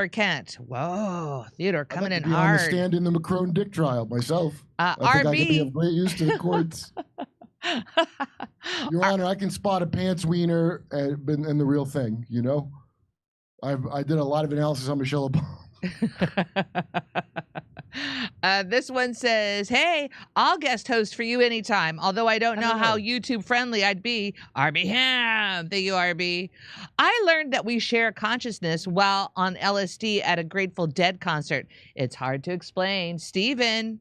Or Kent. Whoa, Theodore I'd coming like in to be on the hard. stand in the Macron Dick trial myself. I think I could be RB. of great use to the courts. Your Honor, I can spot a pants wiener in the real thing, you know? I did a lot of analysis on Michelle Obama. This one says, hey, I'll guest host for you anytime, although I don't know how YouTube friendly I'd be. RB Ham, thank you, RB. I learned that we share consciousness while on LSD at a Grateful Dead concert. It's hard to explain. Steven.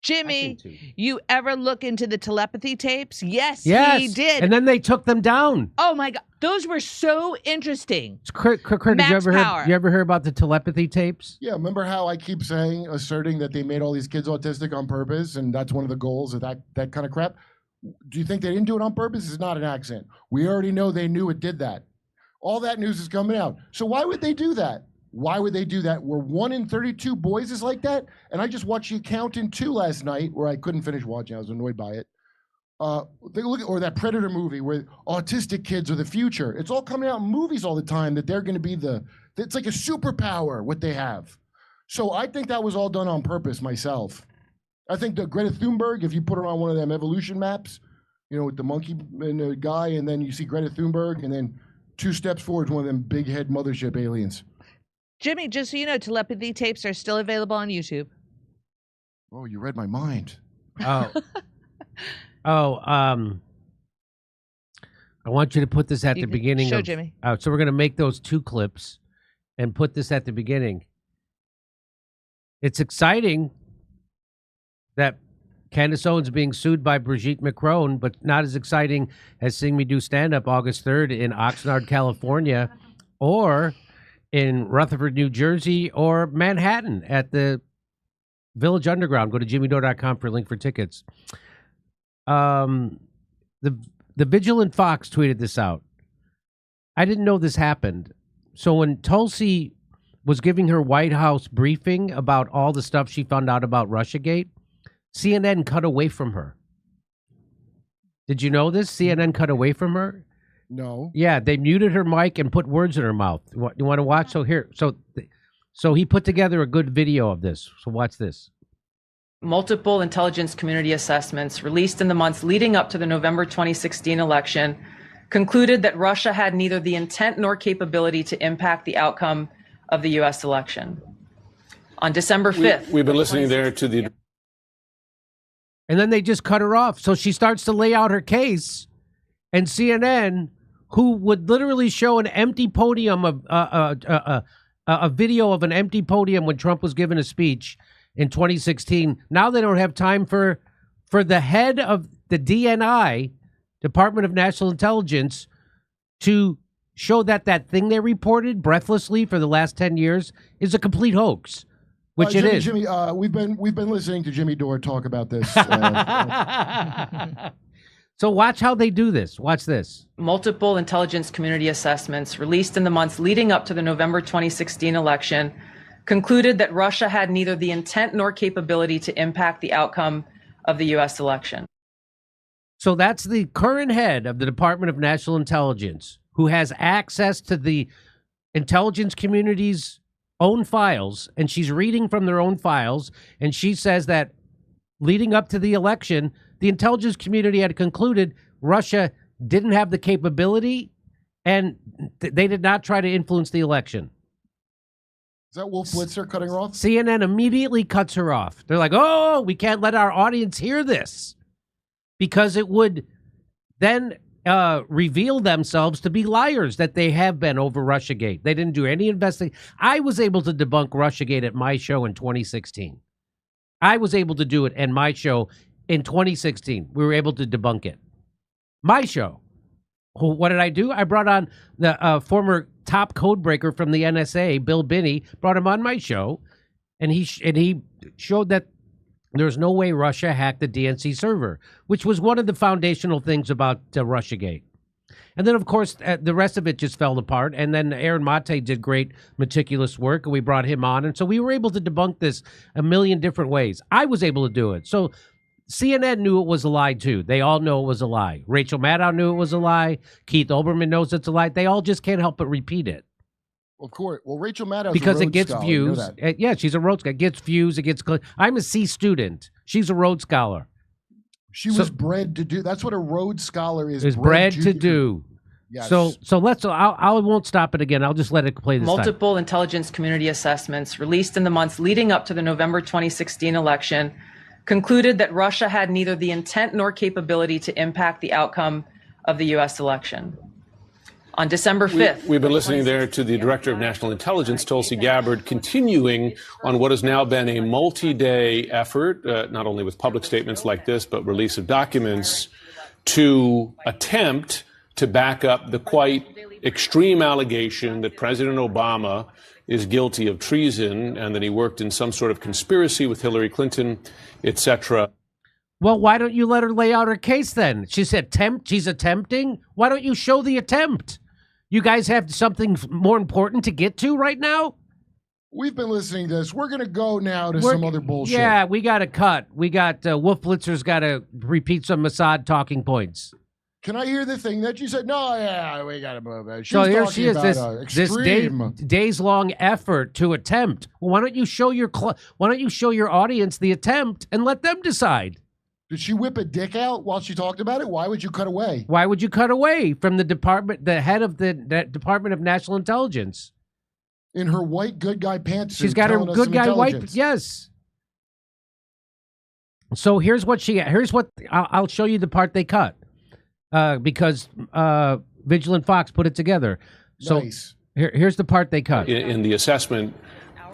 Jimmy, you ever look into the telepathy tapes? Yes, he did. And then they took them down. Oh my God, those were so interesting. Kurt, did you ever hear about the telepathy tapes? Yeah, remember how I keep asserting that they made all these kids autistic on purpose, and that's one of the goals of that kind of crap? Do you think they didn't do it on purpose? It's not an accident. We already know they knew it did that. All that news is coming out. So why would they do that? Why would they do that? Were 1 in 32 boys is like that? And I just watched The Accountant 2 last night, where I couldn't finish watching. I was annoyed by it. Or that Predator movie where autistic kids are the future. It's all coming out in movies all the time that they're going to be it's like a superpower, what they have. So I think that was all done on purpose myself. I think that Greta Thunberg, if you put her on one of them evolution maps, you know, with the monkey and the guy, and then you see Greta Thunberg, and then 2 steps forward, one of them big head mothership aliens. Jimmy, just so you know, telepathy tapes are still available on YouTube. Oh, you read my mind. Oh. I want you to put this at the beginning. Show Jimmy. So we're going to make those 2 clips and put this at the beginning. It's exciting that Candace Owens being sued by Brigitte Macron, but not as exciting as seeing me do stand-up August 3rd in Oxnard, California, or in Rutherford, New Jersey, or Manhattan at the Village Underground. Go to jimmydore.com for a link for tickets. The Vigilant Fox tweeted this out. I didn't know this happened. So when Tulsi was giving her White House briefing about all the stuff she found out about Russiagate, CNN cut away from her. Did you know this? CNN cut away from her? No. Yeah, they muted her mic and put words in her mouth. You want to watch? So here, so he put together a good video of this. So watch this. Multiple intelligence community assessments released in the months leading up to the November 2016 election concluded that Russia had neither the intent nor capability to impact the outcome of the U.S. election. On December 5th, we've been listening there to the. And then they just cut her off. So she starts to lay out her case, and CNN, who would literally show an empty podium of a video of an empty podium when Trump was giving a speech in 2016. Now they don't have time for the head of the DNI, Department of National Intelligence, to show that thing they reported breathlessly for the last 10 years is a complete hoax, which Jimmy, it is. Jimmy, we've been listening to Jimmy Dore talk about this. So watch how they do this. Watch this. Multiple intelligence community assessments released in the months leading up to the November 2016 election concluded that Russia had neither the intent nor capability to impact the outcome of the U.S. election. So that's the current head of the Department of National Intelligence, who has access to the intelligence community's own files, and she's reading from their own files, and she says that leading up to the election, the intelligence community had concluded Russia didn't have the capability, and they did not try to influence the election. Is that Wolf Blitzer cutting her off? CNN immediately cuts her off. They're like, oh, we can't let our audience hear this, because it would then reveal themselves to be liars that they have been over Russiagate. They didn't do any investigation. I was able to debunk Russiagate at my show in 2016. I was able to do it in my show in 2016. We were able to debunk it. My show. What did I do? I brought on the former top code breaker from the NSA, Bill Binney, brought him on my show, and he showed that there's no way Russia hacked the DNC server, which was one of the foundational things about Russiagate. And then, of course, the rest of it just fell apart. And then Aaron Mate did great, meticulous work, and we brought him on. And so we were able to debunk this a million different ways. I was able to do it. So CNN knew it was a lie, too. They all know it was a lie. Rachel Maddow knew it was a lie. Keith Olbermann knows it's a lie. They all just can't help but repeat it. Of course. Well, Rachel Maddow's because a it Rhodes gets scholar, you know views. that. Yeah, she's a Rhodes Scholar. It gets views. It gets. I'm a C student. She's a Rhodes Scholar. She was bred to do. That's what a Rhodes Scholar is. Is bred to do. Yes. So let's. I won't stop it again. I'll just let it play this Multiple time. intelligence community assessments released in the months leading up to the November 2016 election concluded that Russia had neither the intent nor capability to impact the outcome of the U.S. election. On December 5th. We've been listening there to the Director of National Intelligence, Tulsi Gabbard, continuing on what has now been a multi-day effort, not only with public statements like this, but release of documents to attempt to back up the quite extreme allegation that President Obama is guilty of treason and that he worked in some sort of conspiracy with Hillary Clinton, etc. Well, why don't you let her lay out her case then? She's attempting. Why don't you show the attempt? You guys have something more important to get to right now? We've been listening to this. We're going to go now to some other bullshit. Yeah, we got to cut. We got Wolf Blitzer's got to repeat some Mossad talking points. Can I hear the thing that you said? No, yeah, we got to move it. So here she is, this days-long effort to attempt. Well, why don't you show your audience the attempt and let them decide? Did she whip a dick out while she talked about it? Why would you cut away? Why would you cut away from the head of the Department of National Intelligence? In her white good guy pantsuit. She's got her good guy white. Yes. So here's what I'll show you the part they cut because Vigilant Fox put it together. So nice. Here's the part they cut. In the assessment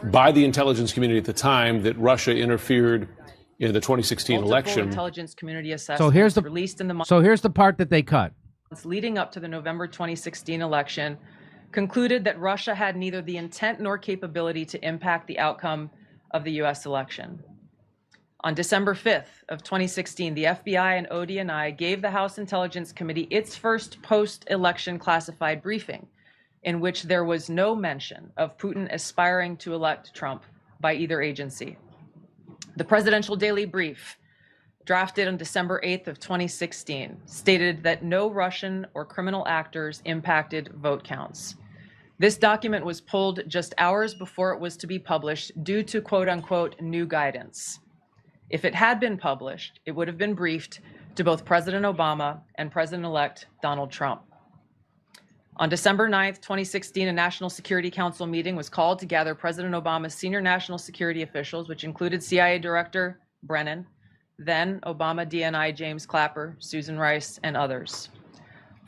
by the intelligence community at the time that Russia interfered in the 2016 election. Intelligence community assessments So here's released in the here's the part that they cut. Leading up to the November 2016 election concluded that Russia had neither the intent nor capability to impact the outcome of the U.S. election. On December 5th of 2016, the FBI and ODNI gave the House Intelligence Committee its first post-election classified briefing, in which there was no mention of Putin aspiring to elect Trump by either agency. The Presidential Daily Brief, drafted on December 8th of 2016, stated that no Russian or criminal actors impacted vote counts. This document was pulled just hours before it was to be published due to quote-unquote new guidance. If it had been published, it would have been briefed to both President Obama and President-elect Donald Trump. On December 9th, 2016, a National Security Council meeting was called to gather President Obama's senior national security officials, which included CIA Director Brennan, then Obama DNI James Clapper, Susan Rice, and others.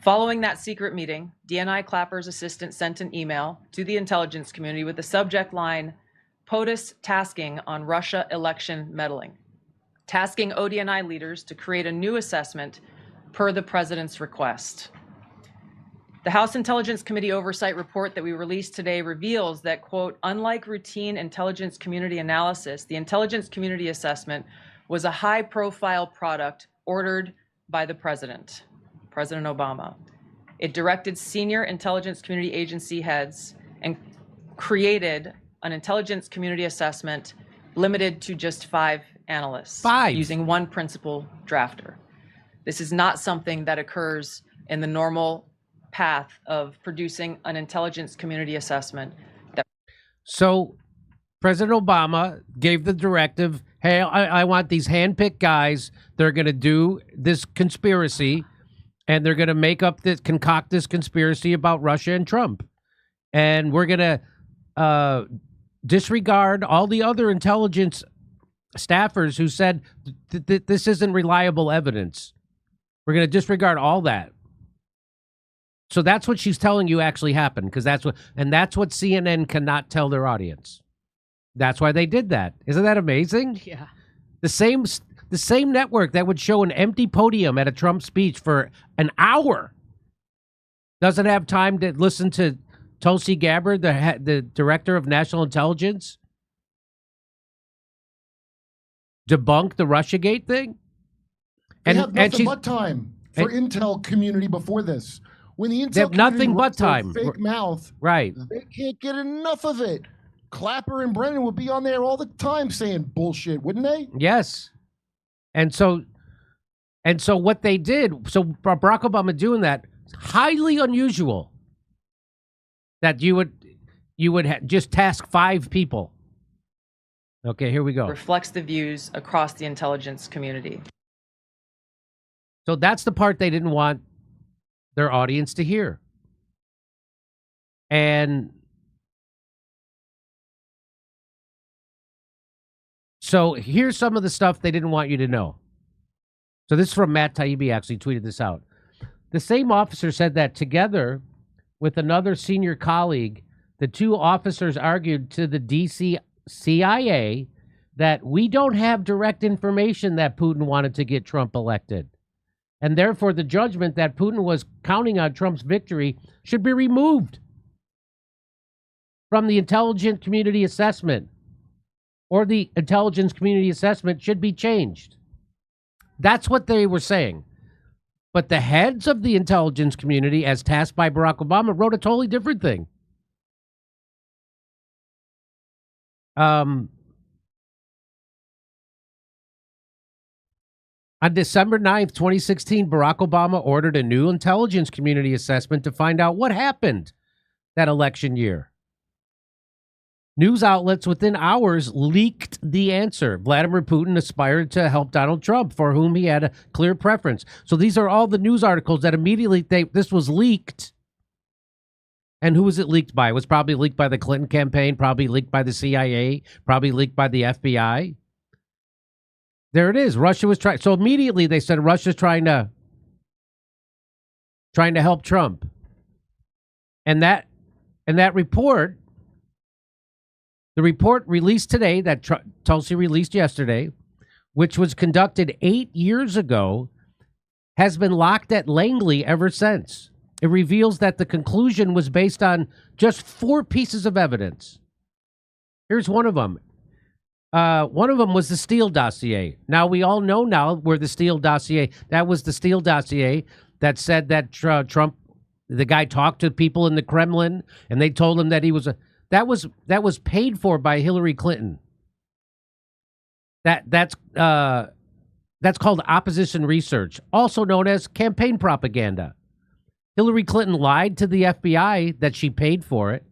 Following that secret meeting, DNI Clapper's assistant sent an email to the intelligence community with the subject line, POTUS tasking on Russia election meddling, tasking ODNI leaders to create a new assessment per the president's request. The House Intelligence Committee Oversight Report that we released today reveals that, quote, unlike routine intelligence community analysis, the intelligence community assessment was a high-profile product ordered by the president, President Obama. It directed senior intelligence community agency heads and created an intelligence community assessment limited to just 5 analysts. Using one principal drafter. This is not something that occurs in the normal path of producing an intelligence community assessment. So President Obama gave the directive, hey, I want these hand-picked guys. They're going to do this conspiracy, and they're going to concoct this conspiracy about Russia and Trump. And we're going to disregard all the other intelligence staffers who said this isn't reliable evidence. We're going to disregard all that. So that's what she's telling you actually happened, because that's what CNN cannot tell their audience. That's why they did that. Isn't that amazing? Yeah. The same network that would show an empty podium at a Trump speech for an hour doesn't have time to listen to Tulsi Gabbard, the director of national intelligence, debunk the Russiagate thing. They have nothing but time for intel community before this. When the intel nothing but time, fake mouth, right? They can't get enough of it. Clapper and Brennan would be on there all the time saying bullshit, wouldn't they? Yes. And so what they did, so Barack Obama doing that, highly unusual. That you would, you would just task 5 people. Okay, here we go. Reflects the views across the intelligence community. So that's the part they didn't want their audience to hear. And so here's some of the stuff they didn't want you to know. So this is from Matt Taibbi, actually tweeted this out. The same officer said that together with another senior colleague, the 2 officers argued to the DC CIA that we don't have direct information that Putin wanted to get Trump elected. And therefore, the judgment that Putin was counting on Trump's victory should be removed from the intelligence community assessment, or the intelligence community assessment should be changed. That's what they were saying. But the heads of the intelligence community, as tasked by Barack Obama, wrote a totally different thing. On December 9th, 2016, Barack Obama ordered a new intelligence community assessment to find out what happened that election year. News outlets within hours leaked the answer. Vladimir Putin aspired to help Donald Trump, for whom he had a clear preference. So these are all the news articles that immediately this was leaked. And who was it leaked by? It was probably leaked by the Clinton campaign, probably leaked by the CIA, probably leaked by the FBI. There it is. Russia was trying. So immediately they said Russia's trying to help Trump. And that report, the report released today, that Tulsi released yesterday, which was conducted 8 years ago, has been locked at Langley ever since. It reveals that the conclusion was based on just 4 pieces of evidence. Here's one of them. One of them was the Steele dossier. Now, we all know now where the Steele dossier, that was the Steele dossier that said that Trump, the guy talked to people in the Kremlin, and they told him that he was that was paid for by Hillary Clinton. That's called opposition research, also known as campaign propaganda. Hillary Clinton lied to the FBI that she paid for it,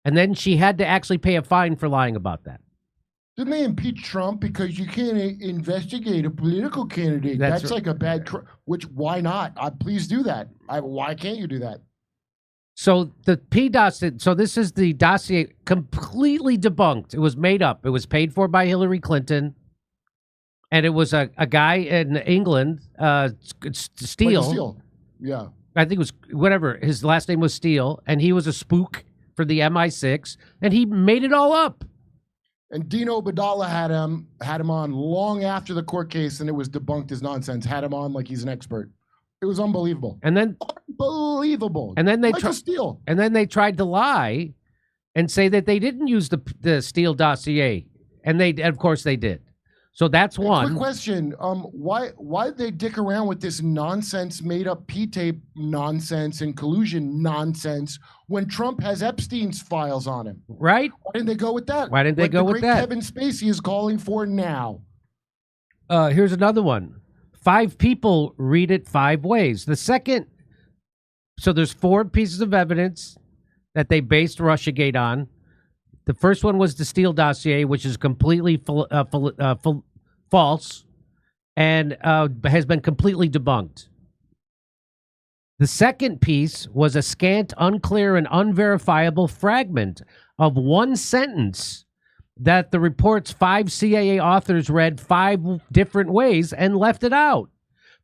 and then she had to actually pay a fine for lying about that. Didn't they impeach Trump because you can't investigate a political candidate? That's like a bad. Which why not? Please do that. Why can't you do that? So the PDOS. So this is the dossier completely debunked. It was made up. It was paid for by Hillary Clinton, and it was a guy in England, Steele. Yeah. I think it was whatever. His last name was Steele, and he was a spook for the MI6, and he made it all up. And Dino Badala had him on long after the court case, and it was debunked as nonsense. Had him on like he's an expert. It was unbelievable. And then unbelievable. And then they Steele. And then they tried to lie and say that they didn't use the Steele dossier, and of course they did. So that's one. Quick question: why did they dick around with this nonsense, made up P-tape nonsense and collusion nonsense when Trump has Epstein's files on him? Right? Why didn't they go with that? Why didn't they go with that? Kevin Spacey is calling for now. Here's another one. 5 people read it 5 ways. The second, so there's 4 pieces of evidence that they based Russiagate on. The first one was the Steele dossier, which is completely false and has been completely debunked. The second piece was a scant, unclear, and unverifiable fragment of one sentence that the report's 5 CIA authors read 5 different ways and left it out.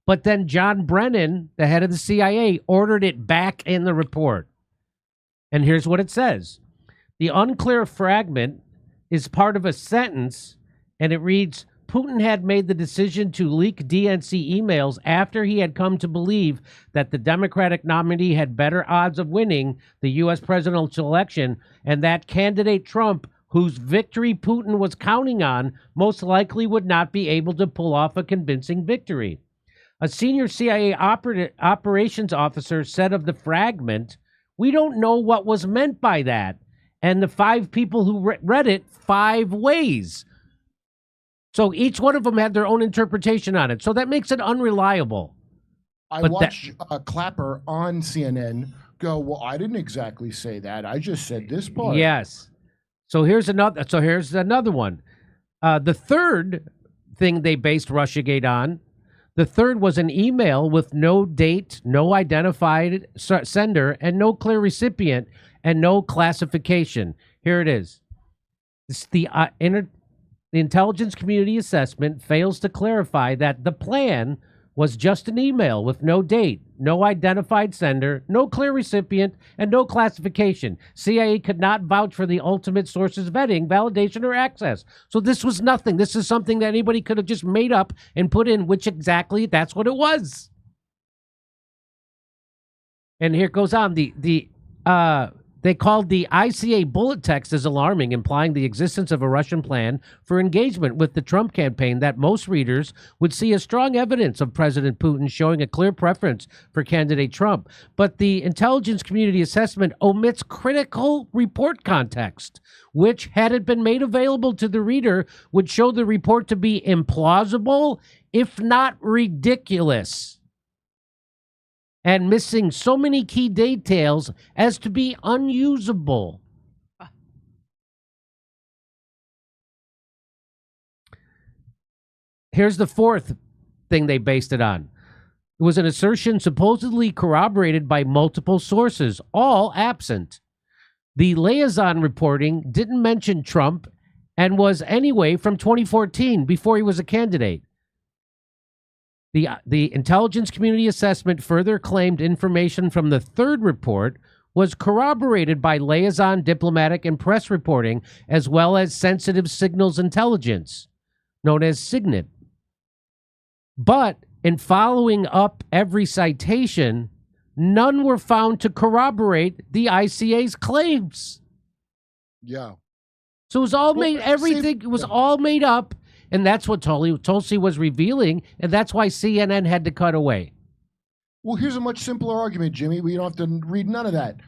But then John Brennan, the head of the CIA, ordered it back in the report. And here's what it says. The unclear fragment is part of a sentence, and it reads, Putin had made the decision to leak DNC emails after he had come to believe that the Democratic nominee had better odds of winning the U.S. presidential election, and that candidate Trump, whose victory Putin was counting on, most likely would not be able to pull off a convincing victory. A senior CIA operations officer said of the fragment, "We don't know what was meant by that." And the 5 people who read it 5 ways. So each one of them had their own interpretation on it. So that makes it unreliable. I watched Clapper on CNN go, well, I didn't exactly say that. I just said this part. Yes. So here's another one. The third thing they based Russiagate on, the third was an email with no date, no identified sender, and no clear recipient, and no classification. Here it is. The intelligence community assessment fails to clarify that the plan was just an email with no date, no identified sender, no clear recipient, and no classification. CIA could not vouch for the ultimate source's vetting, validation, or access. So this was nothing. This is something that anybody could have just made up and put in, which exactly that's what it was. And here it goes on. They called the ICA bullet text as alarming, implying the existence of a Russian plan for engagement with the Trump campaign that most readers would see as strong evidence of President Putin showing a clear preference for candidate Trump. But the intelligence community assessment omits critical report context, which, had it been made available to the reader, would show the report to be implausible, if not ridiculous, and missing so many key details as to be unusable. Here's the fourth thing they based it on. It was an assertion supposedly corroborated by multiple sources, all absent. The liaison reporting didn't mention Trump and was anyway from 2014, before he was a candidate. The intelligence community assessment further claimed information from the third report was corroborated by liaison, diplomatic, and press reporting, as well as sensitive signals intelligence, known as SIGINT. But in following up every citation, none were found to corroborate the ICA's claims. Yeah. So it was all made, everything was all made up. And that's what Tulsi was revealing, and that's why CNN had to cut away. Well, here's a much simpler argument, Jimmy. We don't have to read none of that.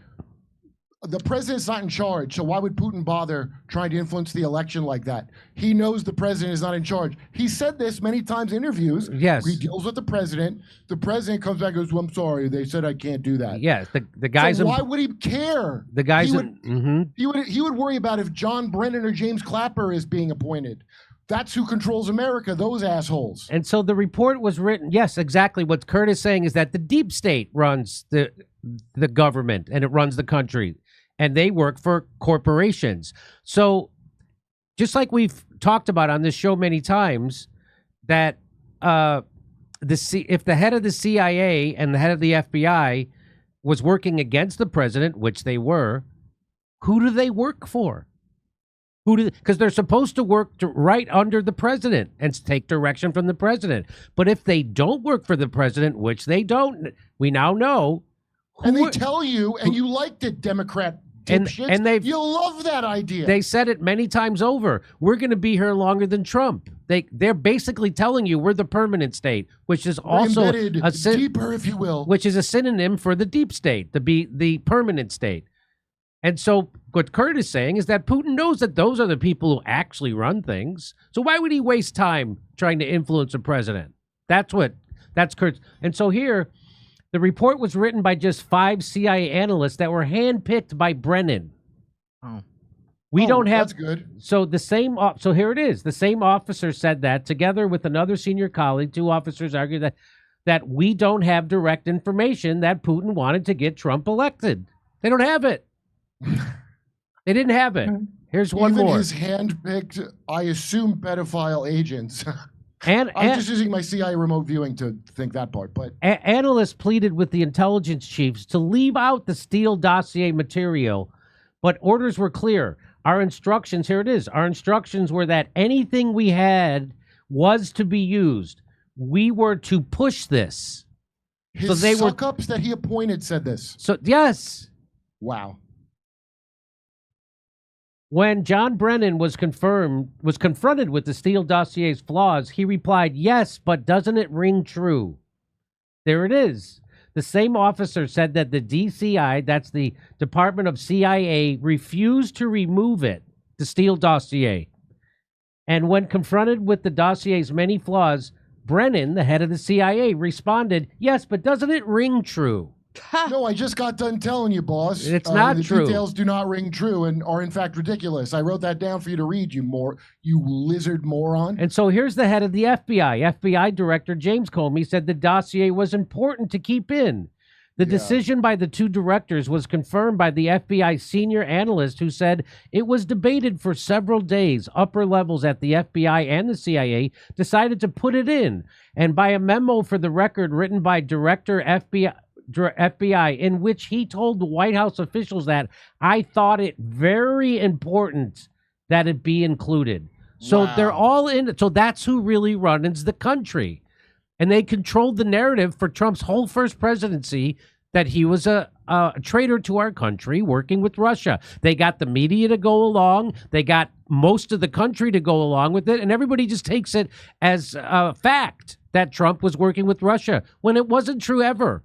The president's not in charge, so why would Putin bother trying to influence the election like that? He knows the president is not in charge. He said this many times in interviews. Yes. He deals with the president. The president comes back and goes, well, I'm sorry, they said I can't do that. Yes, the guys. So why would he care? The guys. He would worry about if John Brennan or James Clapper is being appointed. That's who controls America, those assholes. And so the report was written, yes, exactly. What Kurt is saying is that the deep state runs the government, and it runs the country, and they work for corporations. So just like we've talked about on this show many times, that if the head of the CIA and the head of the FBI was working against the president, which they were, who do they work for? Because they're supposed to work right under the president and take direction from the president. But if they don't work for the president, which they don't, we now know. And they tell you, and you liked it, Democrat dipshits. And you love that idea. They said it many times over. We're going to be here longer than Trump. They're basically telling you we're the permanent state, which is also deeper, if you will, which is a synonym for the deep state, the permanent state. And so what Kurt is saying is that Putin knows that those are the people who actually run things. So why would he waste time trying to influence a president? That's Kurt's. And so here, the report was written by just 5 CIA analysts that were handpicked by Brennan. Oh. We don't have. That's good. So so here it is. The same officer said that, together with another senior colleague. 2 officers argued that we don't have direct information that Putin wanted to get Trump elected. They don't have it. They didn't have it. Here's one Even more. His hand-picked, I assume, pedophile agents. I'm just using my CIA remote viewing to think that part. But analysts pleaded with the intelligence chiefs to leave out the Steele dossier material, but orders were clear. Our instructions, here it is. Our instructions were that anything we had was to be used. We were to push this. His suck-ups that he appointed said this. So yes. Wow. When John Brennan was confronted with the Steele dossier's flaws, he replied, yes, but doesn't it ring true? There it is. The same officer said that the DCI, that's the Department of CIA, refused to remove it, the Steele dossier. And when confronted with the dossier's many flaws, Brennan, the head of the CIA, responded, yes, but doesn't it ring true? No, I just got done telling you, boss. It's not the true. Details do not ring true and are in fact ridiculous. I wrote that down for you to read, you lizard moron. And so here's the head of the FBI. FBI Director James Comey said the dossier was important to keep in. The decision by the two directors was confirmed by the FBI senior analyst who said it was debated for several days. Upper levels at the FBI and the CIA decided to put it in. And by a memo for the record written by Director FBI, in which he told the White House officials that I thought it very important that it be included. So they're all in it. So that's who really runs the country. And they controlled the narrative for Trump's whole first presidency that he was a traitor to our country working with Russia. They got the media to go along. They got most of the country to go along with it. And everybody just takes it as a fact that Trump was working with Russia when it wasn't true ever.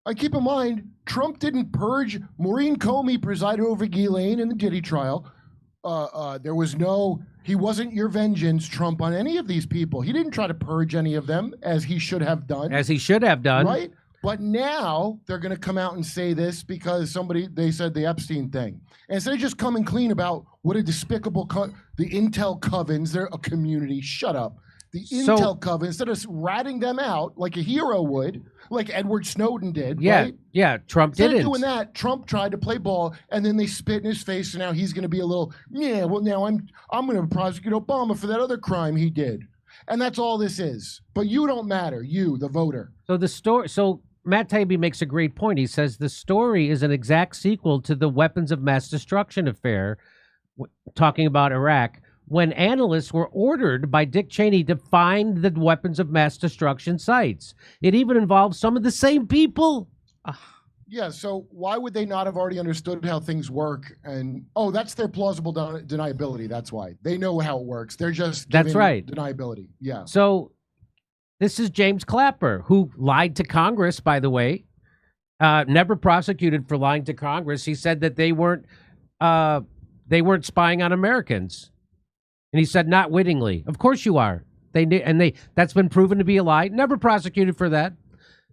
I keep in mind, Trump didn't purge. Maureen Comey presided over Ghislaine in the Diddy trial. He wasn't your vengeance, Trump, on any of these people. He didn't try to purge any of them, as he should have done. As he should have done. Right? But now they're going to come out and say this because they said the Epstein thing. And instead of just coming clean about what a despicable, the Intel covens, they're a community, shut up. The Intel coven, instead of ratting them out like a hero would, like Edward Snowden did, right? Yeah, Trump Instead didn't. of doing that, Trump tried to play ball, and then they spit in his face, and now he's going to be a little, now I'm going to prosecute Obama for that other crime he did. And that's all this is. But you don't matter, you, the voter. So Matt Taibbi makes a great point. He says the story is an exact sequel to the weapons of mass destruction affair, talking about Iraq, when analysts were ordered by Dick Cheney to find the weapons of mass destruction sites. It even involves some of the same people. Yeah, so why would they not have already understood how things work? And, that's their plausible deniability. That's why. They know how it works. They're just giving deniability. Yeah. So this is James Clapper, who lied to Congress, by the way, never prosecuted for lying to Congress. He said that they weren't spying on Americans. And he said, not wittingly. Of course you are. That's been proven to be a lie. Never prosecuted for that.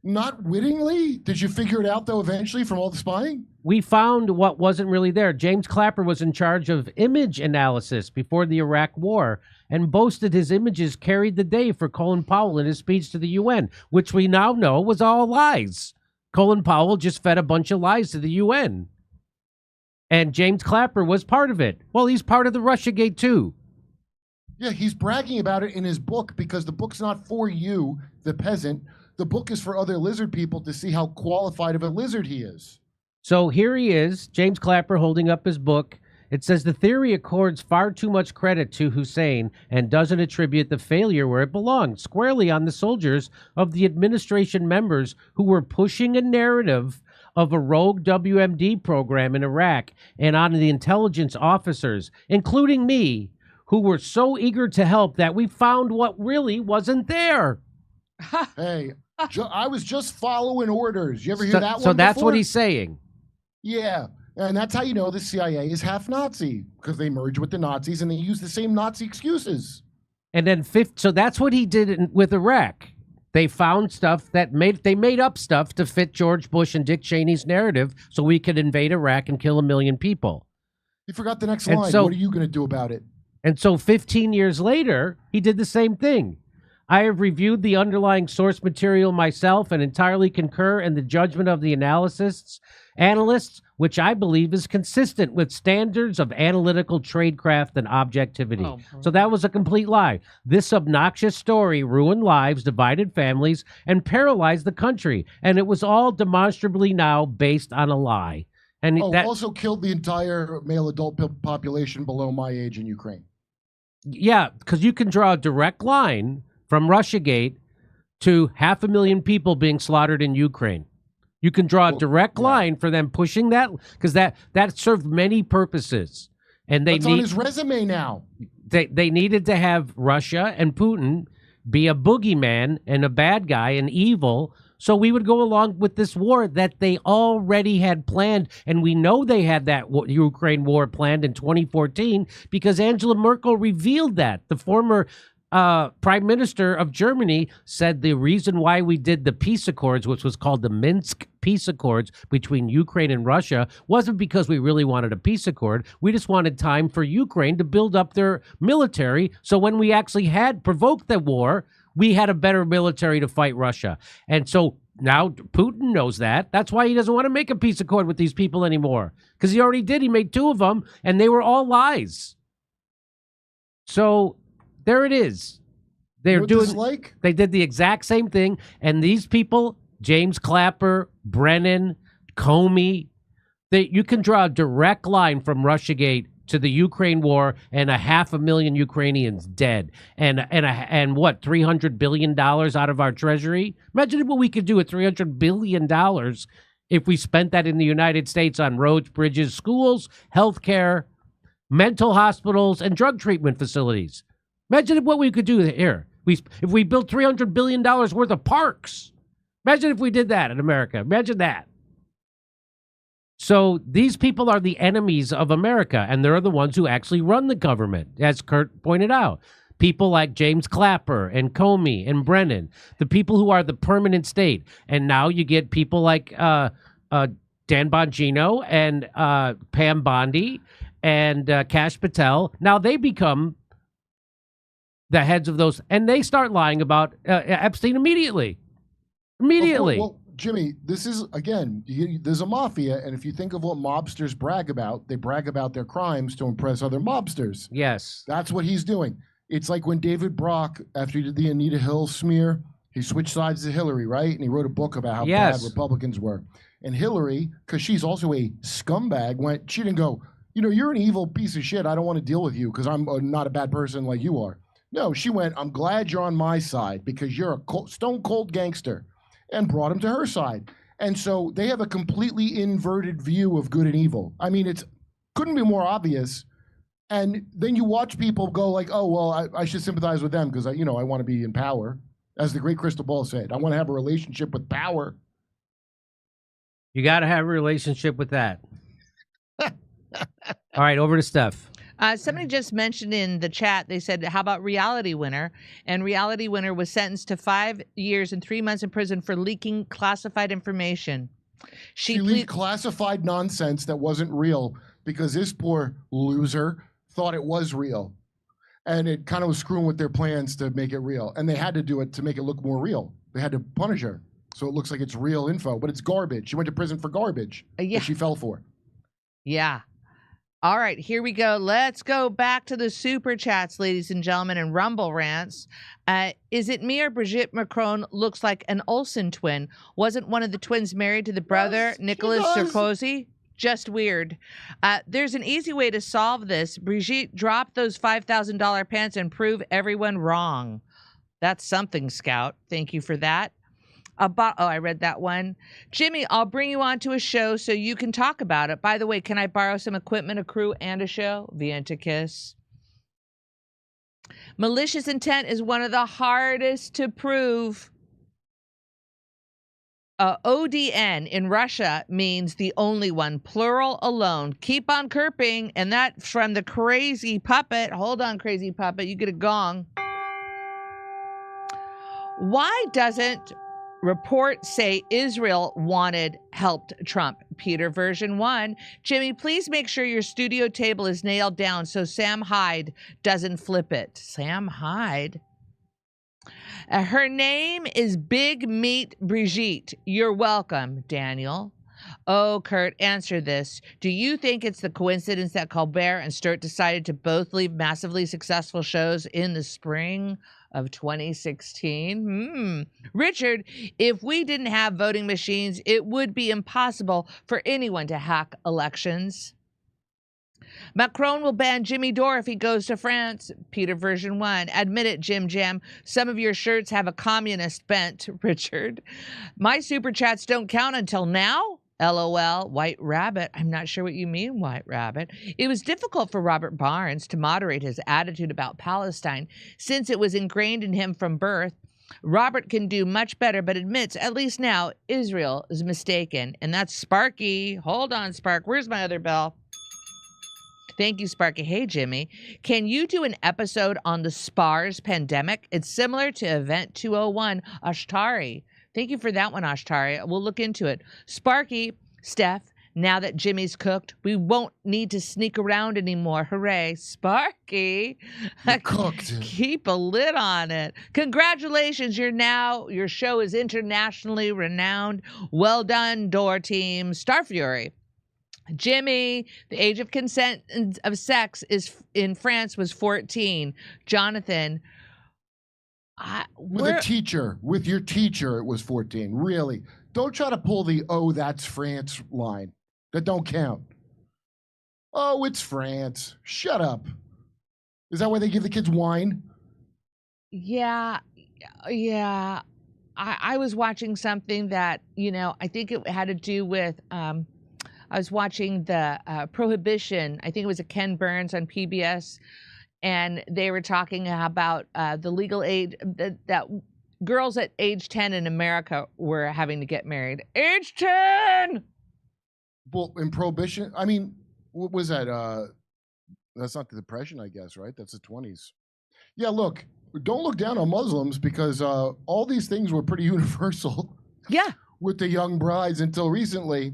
Not wittingly? Did you figure it out, though, eventually from all the spying? We found what wasn't really there. James Clapper was in charge of image analysis before the Iraq War and boasted his images carried the day for Colin Powell in his speech to the UN, which we now know was all lies. Colin Powell just fed a bunch of lies to the UN. And James Clapper was part of it. Well, he's part of the Russiagate, too. Yeah, he's bragging about it in his book because the book's not for you, the peasant. The book is for other lizard people to see how qualified of a lizard he is. So here he is, James Clapper, holding up his book. It says the theory accords far too much credit to Hussein and doesn't attribute the failure where it belongs, squarely on the soldiers of the administration members who were pushing a narrative of a rogue WMD program in Iraq and on the intelligence officers, including me, who were so eager to help that we found what really wasn't there. Hey, I was just following orders. You ever hear that one? So that's before? what he's saying. Yeah, and that's how you know the CIA is half Nazi, because they merge with the Nazis and they use the same Nazi excuses. And then so that's what he did with Iraq. They found stuff they made up stuff to fit George Bush and Dick Cheney's narrative so we could invade Iraq and kill 1 million people. You forgot the next line. What are you going to do about it? And so 15 years later, he did the same thing. I have reviewed the underlying source material myself and entirely concur in the judgment of the analysts, which I believe is consistent with standards of analytical tradecraft and objectivity. So that was a complete lie. This obnoxious story ruined lives, divided families, and paralyzed the country. And it was all demonstrably now based on a lie. And also killed the entire male adult population below my age in Ukraine. Yeah, because you can draw a direct line from Russiagate to 500,000 people being slaughtered in Ukraine. You can draw a direct line for them pushing that, because that served many purposes. And that's on his resume now. They needed to have Russia and Putin be a boogeyman and a bad guy and evil, so we would go along with this war that they already had planned. And we know they had that Ukraine war planned in 2014 because Angela Merkel revealed that. The former prime minister of Germany said the reason why we did the peace accords, which was called the Minsk peace accords between Ukraine and Russia, wasn't because we really wanted a peace accord. We just wanted time for Ukraine to build up their military. So when we actually had provoked the war, we had a better military to fight Russia. And so now Putin knows that. That's why he doesn't want to make a peace accord with these people anymore, because he already did. He made 2 of them, and they were all lies. So there it is. They're doing like? They did the exact same thing, and these people, James Clapper, Brennan, Comey, you can draw a direct line from Russiagate to the Ukraine war, and 500,000 Ukrainians dead, and what, $300 billion out of our treasury? Imagine what we could do with $300 billion if we spent that in the United States on roads, bridges, schools, healthcare, mental hospitals, and drug treatment facilities. Imagine what we could do here. If we built $300 billion worth of parks. Imagine if we did that in America. Imagine that. So these people are the enemies of America, and they're the ones who actually run the government, as Kurt pointed out. People like James Clapper and Comey and Brennan, the people who are the permanent state. And now you get people like Dan Bongino and Pam Bondi and Kash Patel. Now they become the heads of those, and they start lying about Epstein immediately. Immediately. Well, Jimmy, this is, again, there's a mafia, and if you think of what mobsters brag about, they brag about their crimes to impress other mobsters. Yes. That's what he's doing. It's like when David Brock, after he did the Anita Hill smear, he switched sides to Hillary, right? And he wrote a book about how bad Republicans were. And Hillary, because she's also a scumbag, she didn't go, you're an evil piece of shit. I don't want to deal with you because I'm not a bad person like you are. No, she went, I'm glad you're on my side because you're a stone cold gangster, and brought him to her side. And so they have a completely inverted view of good and evil. I mean, couldn't be more obvious. And then you watch people go like, oh, well, I should sympathize with them because I want to be in power. As the great Crystal Ball said, I want to have a relationship with power. You got to have a relationship with that. All right, over to Steph. Somebody just mentioned in the chat, they said, how about Reality Winner? And Reality Winner was sentenced to 5 years and 3 months in prison for leaking classified information. She leaked classified nonsense that wasn't real because this poor loser thought it was real. And it kind of was screwing with their plans to make it real. And they had to do it to make it look more real. They had to punish her. So it looks like it's real info, but it's garbage. She went to prison for garbage that she fell for. Yeah. All right, here we go. Let's go back to the super chats, ladies and gentlemen, and Rumble rants. Is it me or Brigitte Macron looks like an Olsen twin? Wasn't one of the twins married to the brother, Nicolas Sarkozy? Just weird. There's an easy way to solve this. Brigitte, drop those $5,000 pants and prove everyone wrong. That's something, Scout. Thank you for that. I read that one. Jimmy, I'll bring you on to a show so you can talk about it. By the way, can I borrow some equipment, a crew, and a show? Vienta Kiss. Malicious intent is one of the hardest to prove. ODN in Russia means the only one, plural alone. Keep on chirping, and that from the Crazy Puppet. Hold on, Crazy Puppet, you get a gong. Why doesn't report say Israel helped Trump? Peter version 1. Jimmy, please make sure your studio table is nailed down so Sam Hyde doesn't flip it. Sam Hyde? Her name is Big Meat Brigitte. You're welcome, Daniel. Oh, Kurt, answer this. Do you think it's the coincidence that Colbert and Sturt decided to both leave massively successful shows in the spring of 2016? Richard, if we didn't have voting machines, it would be impossible for anyone to hack elections. Macron will ban Jimmy Dore if he goes to France. Peter version 1. Admit it, Jim Jam. Some of your shirts have a communist bent, Richard. My super chats don't count until now. LOL, White Rabbit. I'm not sure what you mean, White Rabbit. It was difficult for Robert Barnes to moderate his attitude about Palestine since it was ingrained in him from birth. Robert can do much better, but admits, at least now, Israel is mistaken. And that's Sparky. Hold on, Spark. Where's my other bell? Thank you, Sparky. Hey, Jimmy. Can you do an episode on the SPARS pandemic? It's similar to Event 201, Ashtari. Thank you for that one, Ashtari. We'll look into it. Sparky, Steph, now that Jimmy's cooked, we won't need to sneak around anymore. Hooray. Sparky. You're cooked. Keep a lid on it. Congratulations. Your show is internationally renowned. Well done, Dore team. Star Fury. Jimmy, the age of consent of sex is in France was 14. Jonathan, with your teacher, it was 14. Really? Don't try to pull the "oh, that's France" line. That don't count. Oh, it's France. Shut up. Is that why they give the kids wine? Yeah. I was watching something that, I think it had to do with, I was watching the Prohibition. I think it was a Ken Burns on PBS. And they were talking about the legal age, that girls at age 10 in America were having to get married. Age 10! Well, in Prohibition, I mean, what was that? That's not the Depression, I guess, right? That's the 20s. Yeah, look, don't look down on Muslims because all these things were pretty universal. Yeah. With the young brides until recently.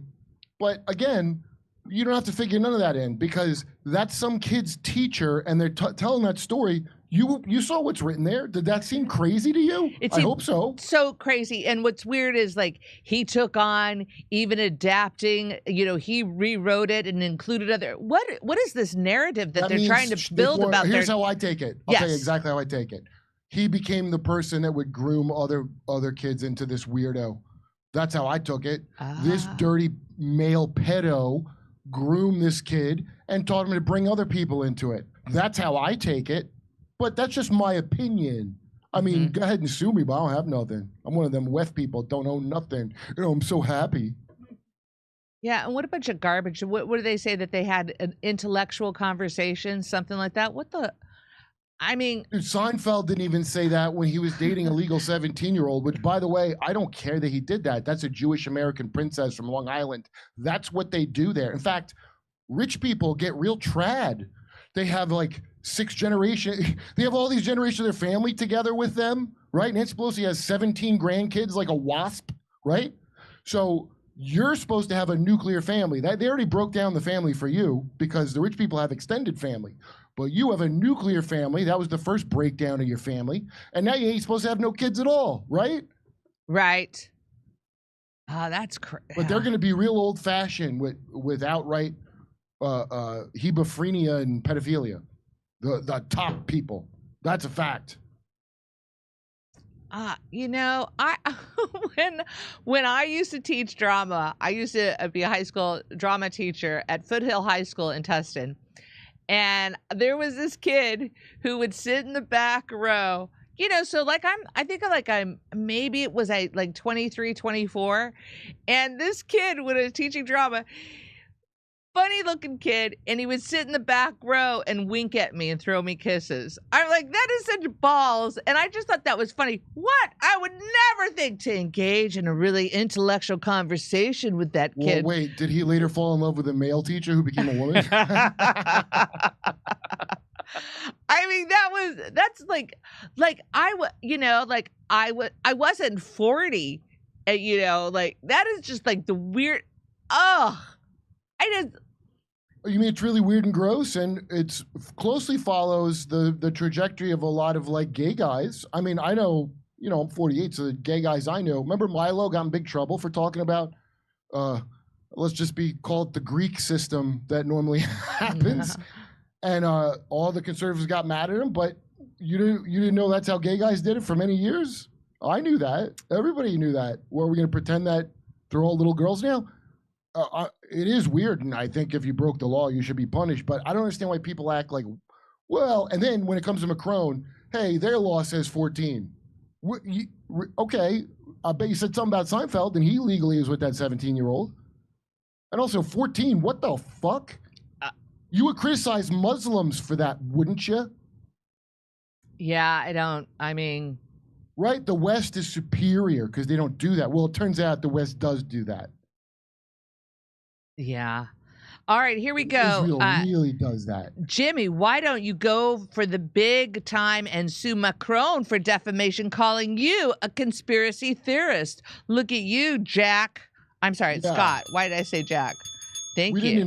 But again, you don't have to figure none of that in because that's some kid's teacher and they're telling that story. You saw what's written there. Did that seem crazy to you? I hope so. So crazy. And what's weird is he took on even adapting, he rewrote it and included other. What is this narrative that they're trying to build about Here's how I take it. I'll tell you exactly how I take it. He became the person that would groom other kids into this weirdo. That's how I took it. This dirty male pedo groomed this kid and taught him to bring other people into it. That's how I take it. But that's just my opinion. I mean, go ahead and sue me, but I don't have nothing. I'm one of them WEF people, don't own nothing. I'm so happy. Yeah, and what a bunch of garbage. What do they say, that they had an intellectual conversation, something like that? I mean... Dude, Seinfeld didn't even say that when he was dating a legal 17-year-old, which, by the way, I don't care that he did that. That's a Jewish-American princess from Long Island. That's what they do there. In fact, rich people get real trad. They have 6 generations. They have all these generations of their family together with them, right? Nancy Pelosi has 17 grandkids like a wasp, right? So you're supposed to have a nuclear family. They already broke down the family for you because the rich people have extended family. But you have a nuclear family. That was the first breakdown of your family. And now you ain't supposed to have no kids at all, right? Right. Oh, that's crazy. But they're going to be real old-fashioned with outright hebephrenia and pedophilia. The top people. That's a fact. I when I used to teach drama, I used to be a high school drama teacher at Foothill High School in Tustin. And there was this kid who would sit in the back row, so maybe it was 23, 24. And this kid, when I was teaching drama, funny looking kid, and he would sit in the back row and wink at me and throw me kisses. I'm like, that is such balls. And I just thought that was funny. What? I would never think to engage in a really intellectual conversation with that kid. Well, wait, did he later fall in love with a male teacher who became a woman? I mean, I wasn't 40, that is just the weird, You mean it's really weird and gross, and it closely follows the trajectory of a lot of gay guys. I mean, I know, I'm 48, so the gay guys I know. Remember Milo got in big trouble for talking about, let's just call it the Greek system that normally happens, and all the conservatives got mad at him. But you didn't know that's how gay guys did it for many years. I knew that. Everybody knew that. Well, are we going to pretend that they're all little girls now? It is weird, and I think if you broke the law, you should be punished. But I don't understand why people act and then when it comes to Macron, hey, their law says 14. Okay, I bet you said something about Seinfeld, and he legally is with that 17-year-old. And also 14, what the fuck? You would criticize Muslims for that, wouldn't you? Yeah, Right? The West is superior because they don't do that. Well, it turns out the West does do that. Yeah. All right, here we go. Israel really does that. Jimmy, why don't you go for the big time and sue Macron for defamation, calling you a conspiracy theorist? Look at you, Jack. I'm sorry, Yeah. Scott. Why did I say Jack? Thank We you. didn't